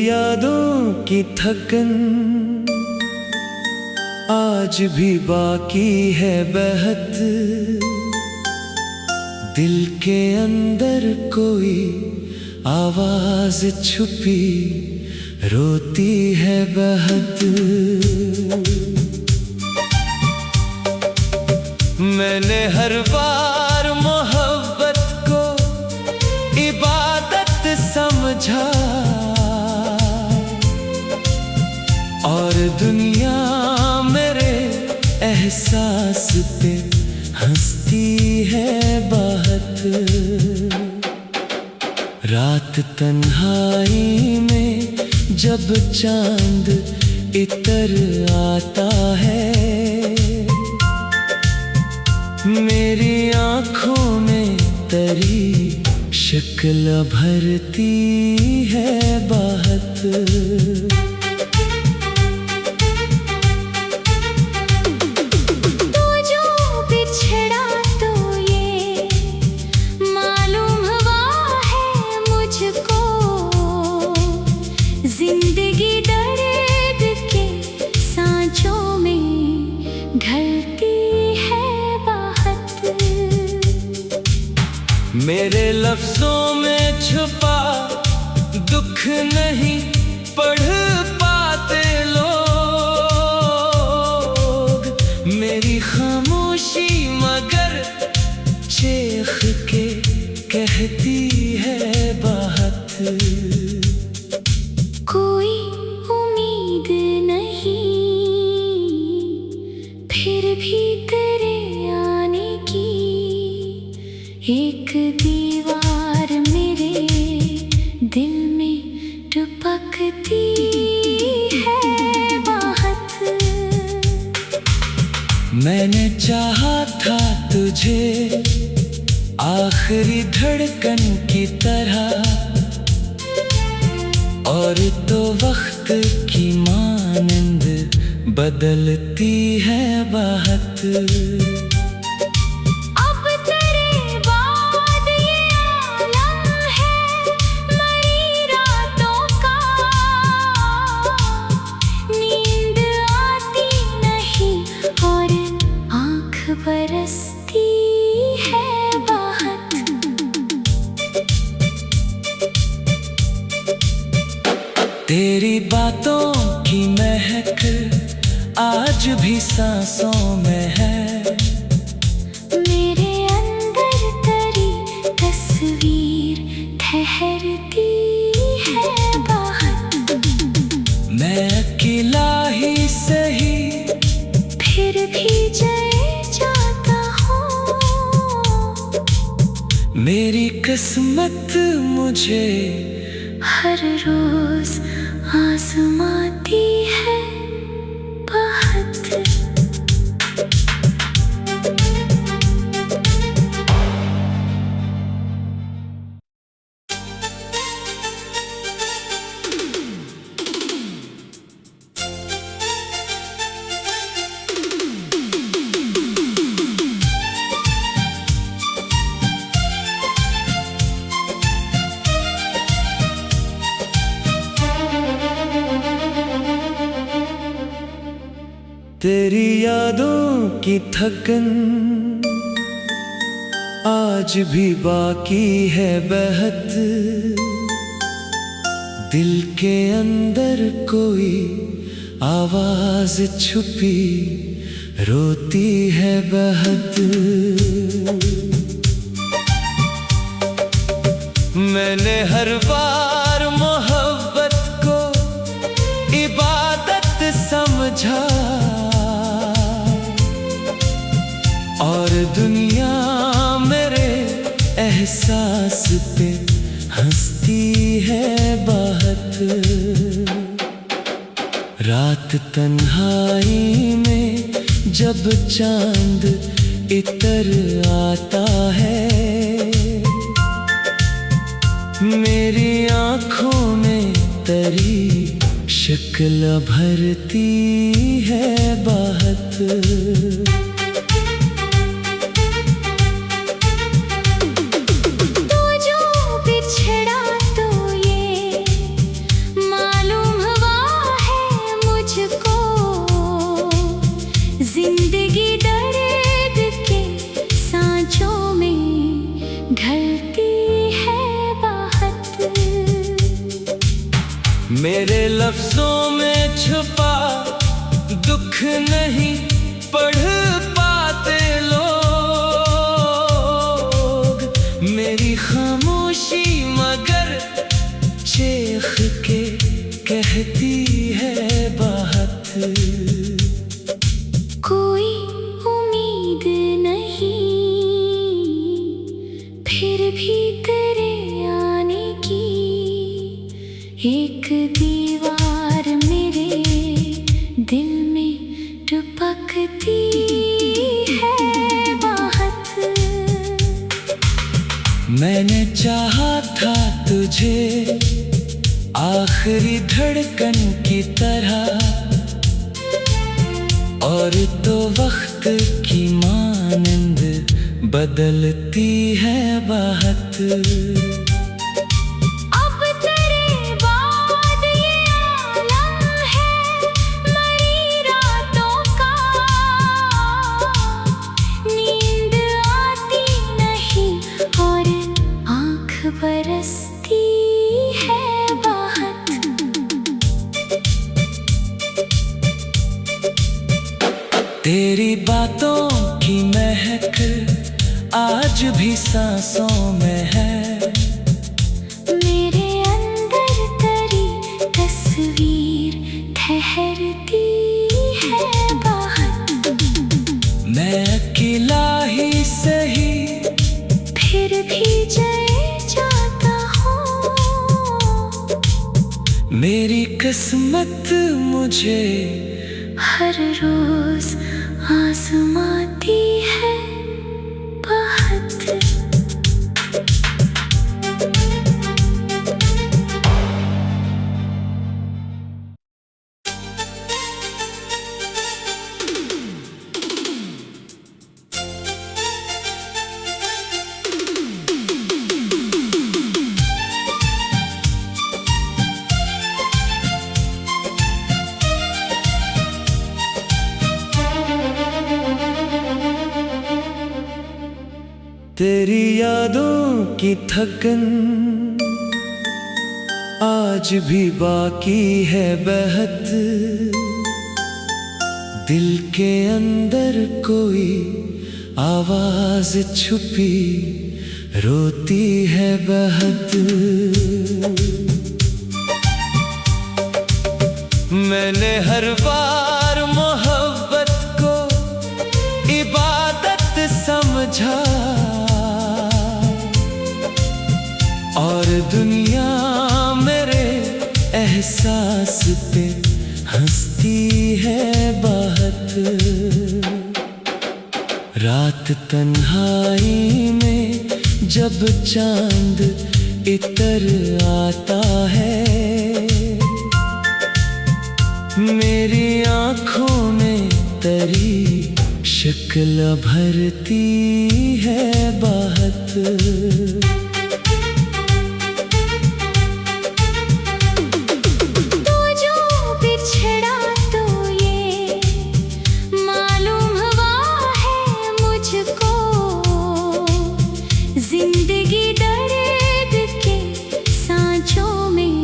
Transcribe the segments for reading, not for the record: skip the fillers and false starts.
यादों की थकन आज भी बाकी है बहत। दिल के अंदर कोई आवाज छुपी रोती है बहुत। मैंने हर बार मोहब्बत को इबादत समझा और दुनिया मेरे एहसास पे हंसती है बहुत। रात तन्हाई में जब चांद इतर आता है, मेरी आँखों में तरी शक्ल भरती है बहुत। मेरे लफ्जों में छुपा दुख नहीं पढ़ पाते लोग, मेरी खामोशी मगर चीख के कहती है बहुत। कोई उम्मीद नहीं फिर भी तेरे आने की, एक दीवार मेरे दिल में टपकती है बहुत। मैंने चाहा था तुझे आखिरी धड़कन की तरह, और तो वक्त की मानंद बदलती है बहुत। बरसती है बहुत। तेरी बातों की महक आज भी सांसों में है, मेरे अंदर तेरी तस्वीर ठहरती है बहुत। मैं अकेला ही सही फिर भी मेरी किस्मत मुझे हर रोज आजमाती है बहुत। तेरी यादों की थकन आज भी बाकी है बहत। दिल के अंदर कोई आवाज छुपी रोती है बहुत। मैंने हर बार मोहब्बत को इबादत समझा और दुनिया मेरे एहसास पे हंसती है बहुत। रात तन्हाई में जब चांद इतर आता है, मेरी आँखों में तरी शक्ल भरती है बहुत। तो जो बिछड़ा तो ये मान नहीं पढ़ पाते लोग, मेरी खामोशी मगर चेख के कहती है बात। कोई उम्मीद नहीं फिर भी तेरे आने की, एक दीवार मेरे दिल में टपकती है बात। मैंने चाहा था तुझे आखिरी धड़कन की तरह, और तो वक्त की मानंद बदलती है बात। अब तेरे बाद ये आलम है मरी रातों का, नींद आती नहीं और आँख बरसती है बात। तेरी बातों की महक आज भी सांसों में है, मेरे अंदर तेरी तस्वीर ठहरती है बात। मैं अकेला ही सही फिर भी जल जाता हूँ, मेरी किस्मत मुझे हर रोज आजमाती है बात। तेरी यादों की थकन आज भी बाकी है बहत, दिल के अंदर कोई आवाज छुपी रोती है बहुत। मैंने हर बार मोहब्बत को इबादत समझा और दुनिया मेरे एहसास पे हंसती है बहुत। रात तन्हाई में जब चांद इतर आता है, मेरी आँखों में तेरी शक्ल भरती है बहुत। जिंदगी दर्द के सांचों में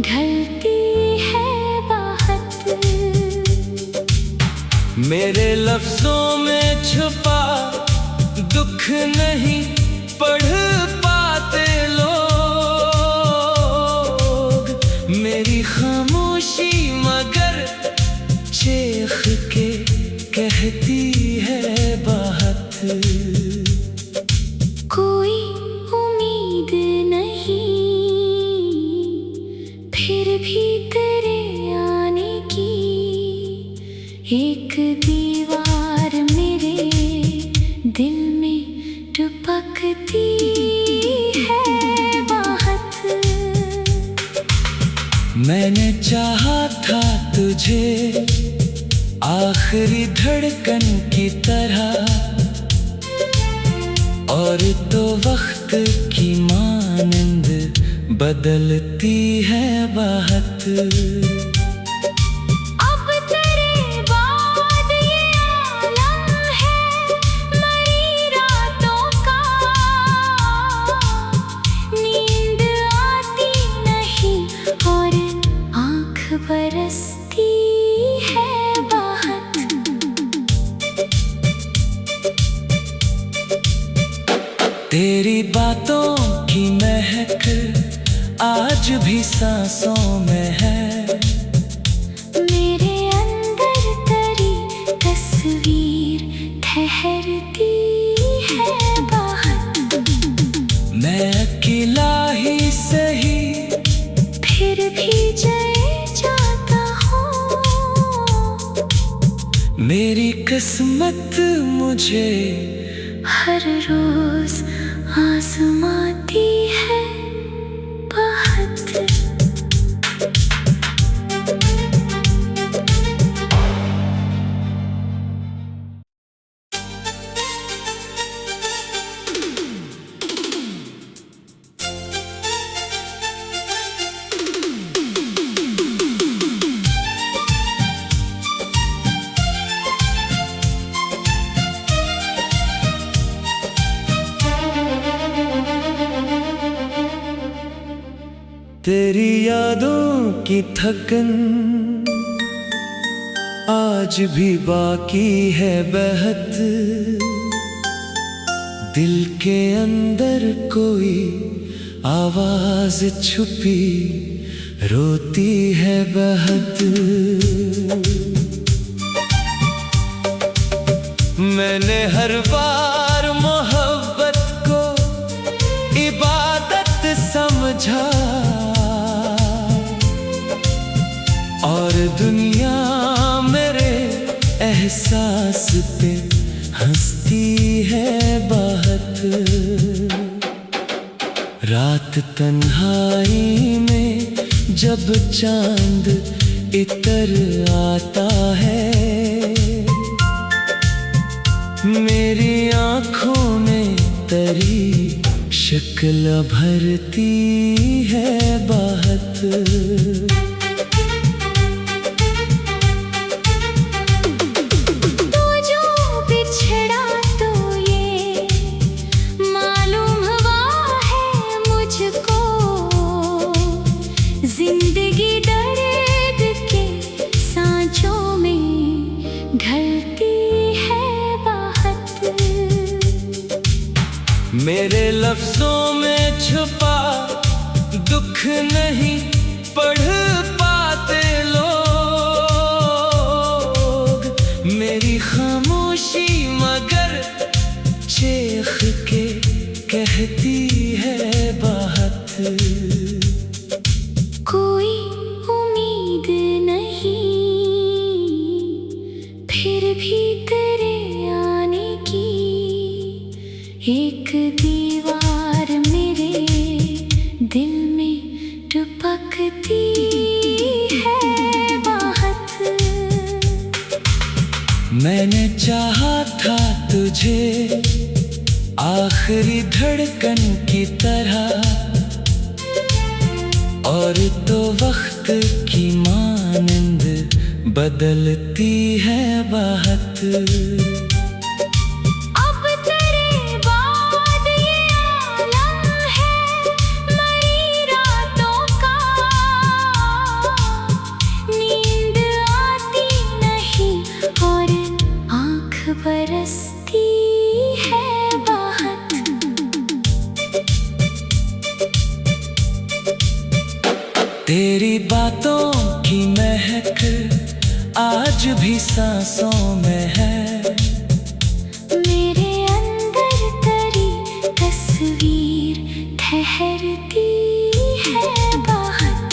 ढलती है बहुत। मेरे लफ्जों में छुपा दुख नहीं पढ़ पाते लोग, मेरी खामोशी मगर चेख के कहती है बात। कोई उम्मीद नहीं फिर भी तेरे आने की, एक दीवार मेरे दिल में टपकती है बहुत। मैंने चाहा था तुझे आखिरी धड़कन की तरह, और तो वक्त की मानंद बदलती है बहुत। अब तेरे बाद ये आलम है मरी रातों का, नींद आती नहीं और आँख बरसती है बाहर। तेरी बातों की महक आज भी सांसों में है। मेरे अंदर तेरी तस्वीर ठहरती है बाहर। मैं अकेला ही सही फिर भी जय जाता हूँ। मेरी किस्मत मुझे हर रोज आजमाती है बहुत। तेरी यादों की थकन आज भी बाकी है बहत। दिल के अंदर कोई आवाज छुपी रोती है बहुत। मैंने हर बार मोहब्बत को इबादत समझा और दुनिया मेरे एहसास पे हंसती है बहुत। रात तन्हाई में जब चांद इतर आता है, मेरी आँखों में तेरी शक्ल भरती है बहुत। जिंदगी दर्द के सांचों में ढलती है बहुत। मेरे लफ्जों में छुपा दुख नहीं पढ़ पाते लोग। मेरी खामोशी मगर चीख के कहती है बहुत। कोई उम्मीद नहीं फिर भी तेरे आने की। एक दीवार मेरे दिल में टपकती है बहुत। मैंने चाहा था तुझे आखिरी धड़कन की तरह, और तो वक्त की मानंद बदलती है बहुत। अब तेरे बाद ये आलम है मरी रातों का। नींद आती नहीं और आँख बरसती है बहुत। तेरी बातों की महक आज भी सांसों में है। मेरे अंदर तेरी तस्वीर ठहरती है बहुत।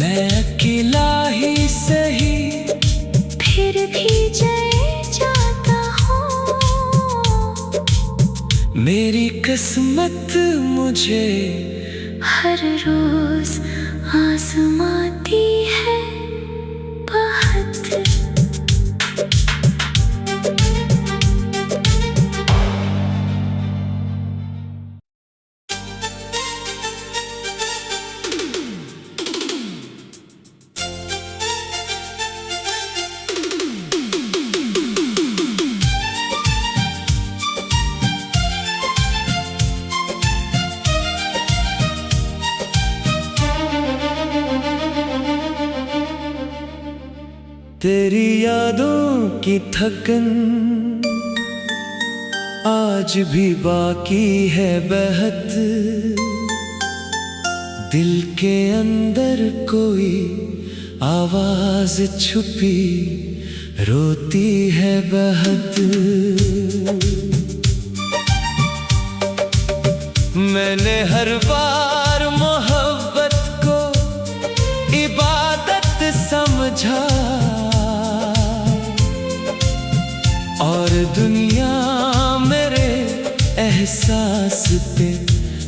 मैं अकेला ही सही फिर भी जय जाता हूँ। मेरी किस्मत मुझे हर रोज आजमाती है बहुत। तेरी यादों की थकन आज आज भी बाकी है बहत, दिल के अंदर कोई आवाज छुपी रोती है बहुत। मैंने हर बार मोहब्बत को इबादत समझा, और दुनिया मेरे एहसास पे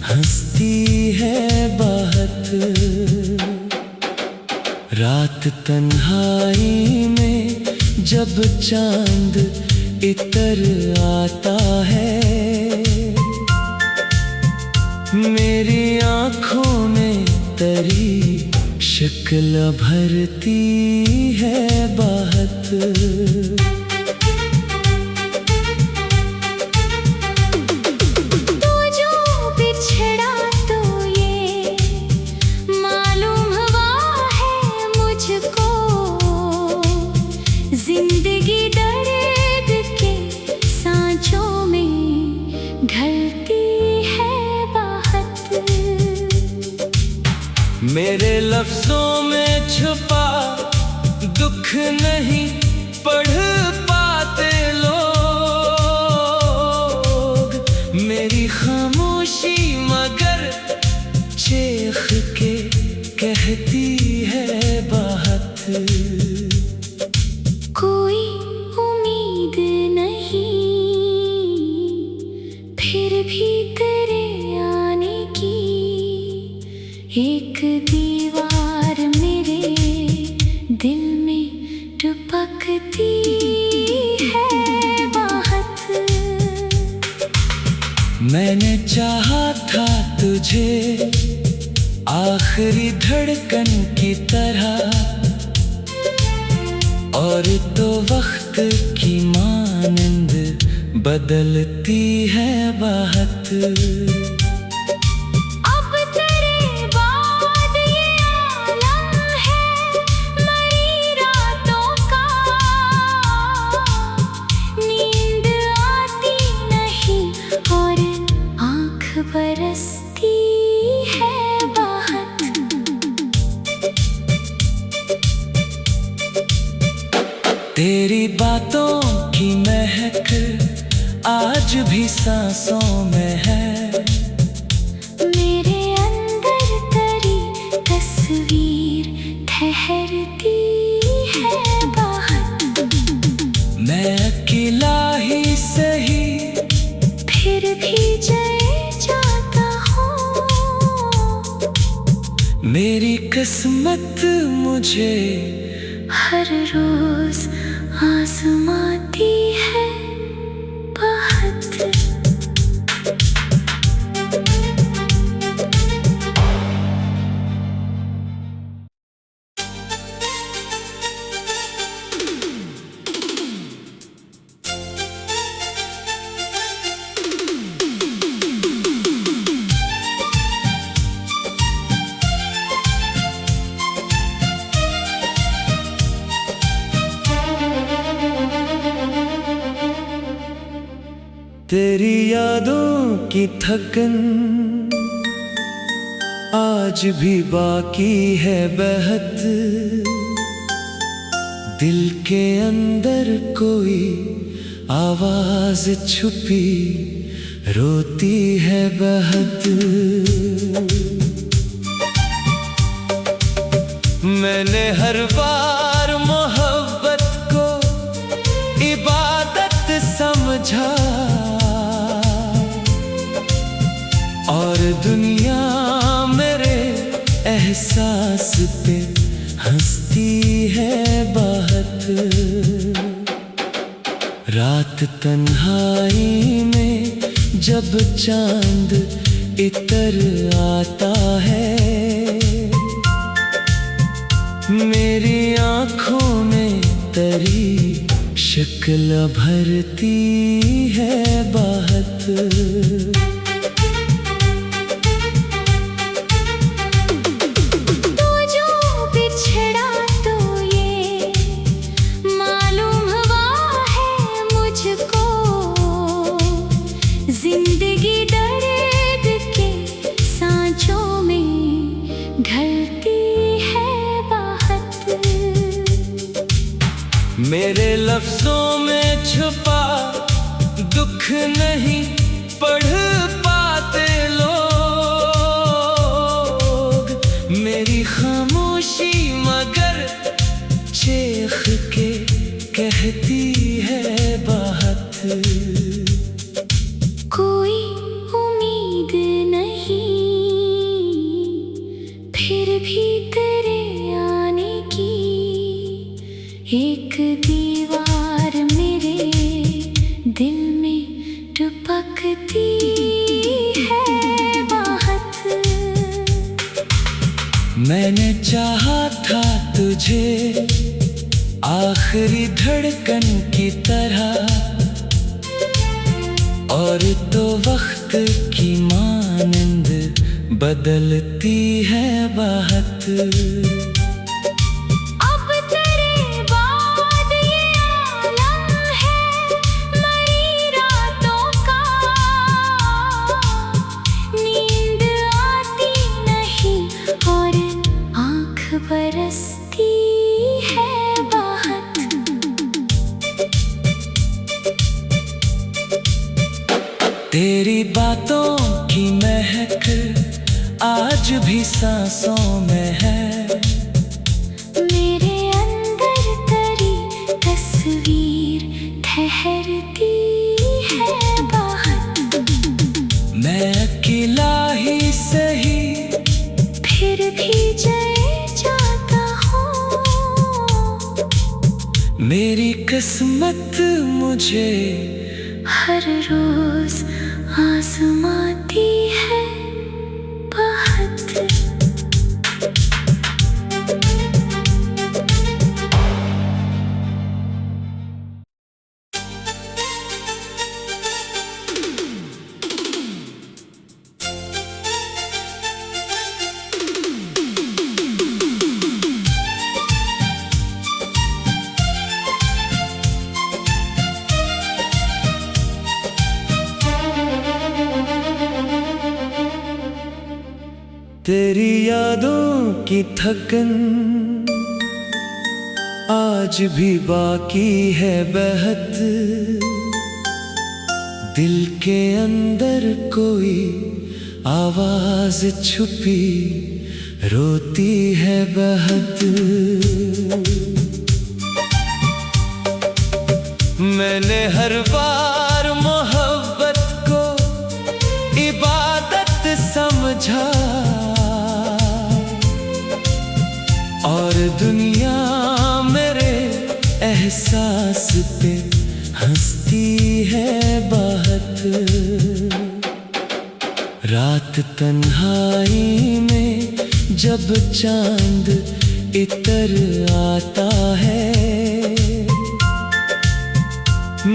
हंसती है बहुत। रात तन्हाई में जब चांद इतर आता है, मेरी आँखों में तेरी शक्ल भरती है बहुत। तू जो बिछड़ा तो ये मालूम हुआ है मुझको, जिंदगी दर्द के सांचों में ढलती है बहुत। मेरे लफ्जों में छुपा दुख नहीं पढ़ पाते लोग, मेरी खामोशी मगर चीख के कहती है बहुत। कोई उम्मीद नहीं फिर भी तेरे आने की, एक दीवार मेरे दिल में टपकती है बहुत। मैंने चाहा था तुझे आखिरी धड़कन की तरह, और तो वक्त की मानंद बदलती है बहुत। अब तेरे बाद ये आलम है मरी रातों का, नींद आती नहीं और आँख बरसती है बहुत। तेरी बातों की महक आज भी सांसों में है, मेरे अंदर तेरी तस्वीर ठहरती है बहुत। मैं अकेला ही सही फिर भी जय जाता हूँ, मेरी किस्मत मुझे हर रोज आजमाती है बहुत। तेरी यादों की थकन आज भी बाकी है बहुत, दिल के अंदर कोई आवाज छुपी रोती है बहुत। मैंने हर बार मोहब्बत को इबादत समझा, और दुनिया मेरे एहसास पे हंसती है बहुत। रात तन्हाई में जब चांद इतर आता है, मेरी आँखों में तेरी शक्ल भरती है बहुत। नहीं पढ़ पाते लोग, मेरी खामोशी मगर चीख के कहती है बात। कोई उम्मीद नहीं फिर भी तेरे आने की, एक दीवार मेरे दिल में टपकती है बात। मैंने चाहा था तुझे आखिरी धड़कन की तरह, और तो वक्त की मानंद बदलती है बात। अब तेरे बाद ये आलम है मरी रातों का, नींद आती नहीं और आँख बरसती है बात। तेरी बातों की महक आज भी सांसों में है, मेरे अंदर तेरी तस्वीर ठहरती है बात। मैं अकेला ही सही फिर भी जय जाता हूँ, मेरी किस्मत मुझे हर रोज आजमाती है बात। तेरी यादों की थकन आज भी बाकी है बहत, दिल के अंदर कोई आवाज छुपी रोती है बहुत। मैंने हर बार मोहब्बत को इबादत समझा, और दुनिया मेरे एहसास पे हंसती है बहुत। रात तन्हाई में जब चांद इतर आता है,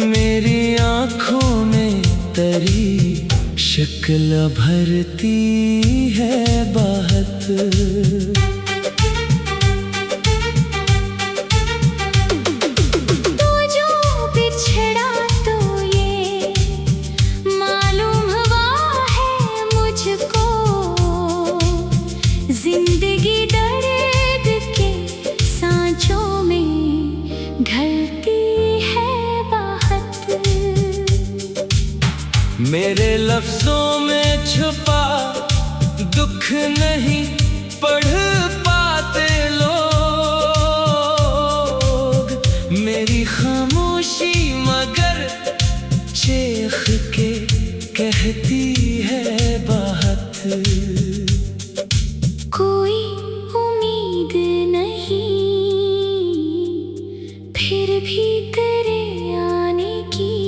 मेरी आँखों में तेरी शक्ल भरती है बहुत। जिंदगी दर्द के सांचों में ढलती है बात। मेरे लफ्जों में छुपा दुख नहीं पढ़ पाते लोग, मेरी खामोशी मगर चीख के कहती है बात। कोई उम्मीद नहीं फिर भी तेरे आने की,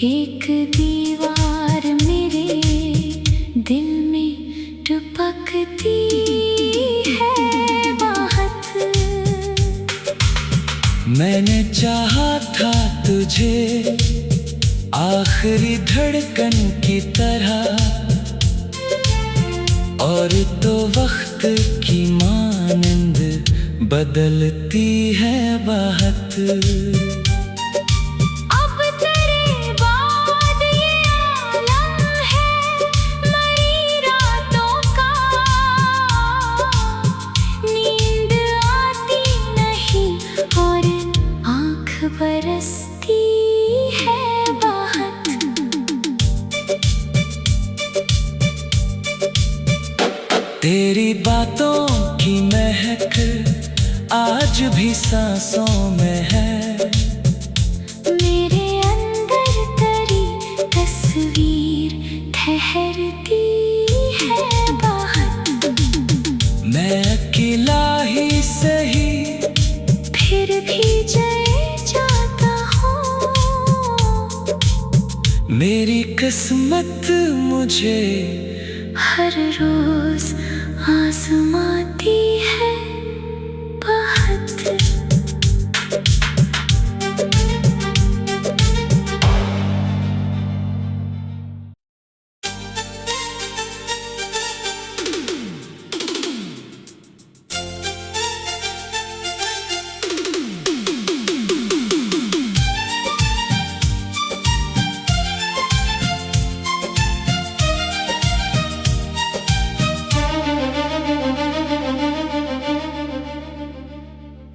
एक दीवार मेरे दिल में टपकती है बात। मैंने चाहा था तुझे आखिरी धड़कन की तरह, और तो वक्त की मानंद बदलती है बात। अब तेरे बाद ये आलम है मरी रातों का, नींद आती नहीं और आँख बरसती है बाहर। तेरी बातों की महक आज भी सांसों में है। मेरे अंदर तेरी तस्वीर ठहरती है बाहर। मैं अकेला ही सही फिर भी जय जाता हूँ। मेरी किस्मत मुझे हर रोज आजमाती है बहुत।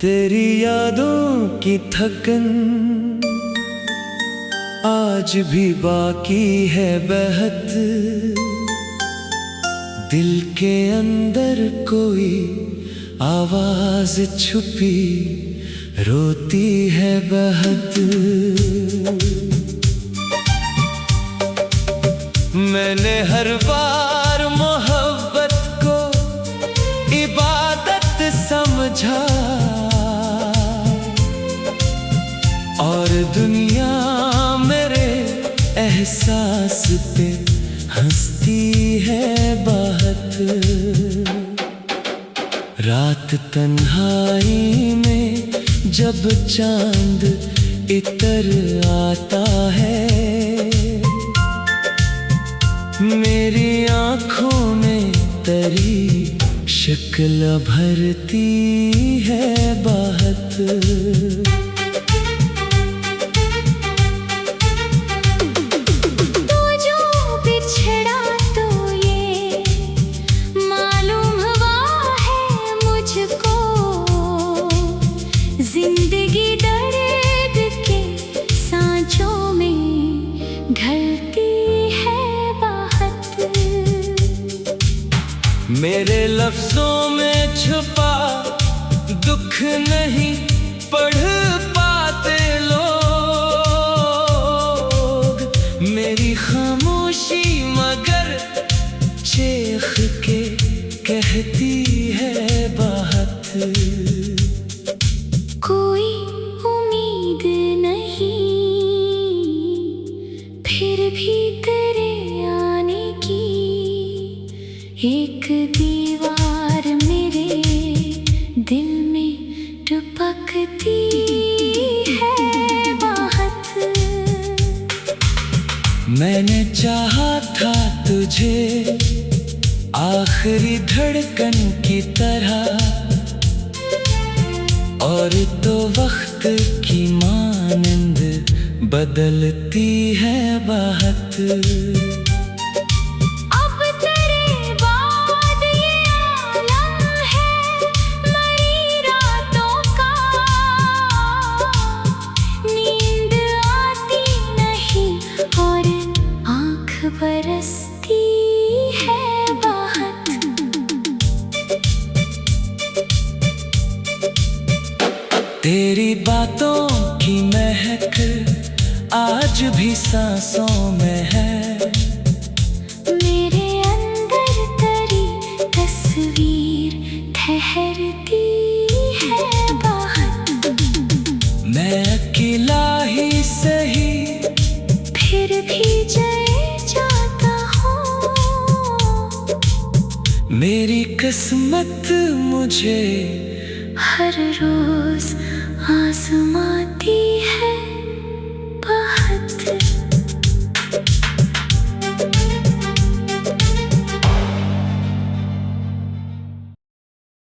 तेरी यादों की थकन आज भी बाकी है बहत। दिल के अंदर कोई आवाज छुपी रोती है बहुत। मैंने हर बार मोहब्बत को इबादत समझा और दुनिया मेरे एहसास पे हंसती है बहुत। रात तन्हाई में जब चांद इतर आता है, मेरी आँखों में तेरी शक्ल भरती है बहुत। जिंदगी दर्द के सांचों में ढलती है बहुत। मेरे लफ्जों में छुपा दुख नहीं पढ़ पाते लोग। मेरी खामोशी मगर चीख के कहती है बहुत। कोई उम्मीद नहीं फिर भी तेरे आने की। एक दीवार मेरे दिल में टपकती है बहुत। मैंने चाहा था तुझे आखिरी धड़कन की तरह, और तो वक्त की मानंद बदलती है बहुत। अब तेरे बाद ये आलम है मरी रातों का। नींद आती नहीं और आँख बरसती है बहुत। तेरी बातों की महक आज भी सांसों में है। मेरे अंदर तेरी तस्वीर ठहरती है बहुत। मैं अकेला ही सही फिर भी जय जाता हूँ। मेरी किस्मत मुझे हर रोज आजमाती है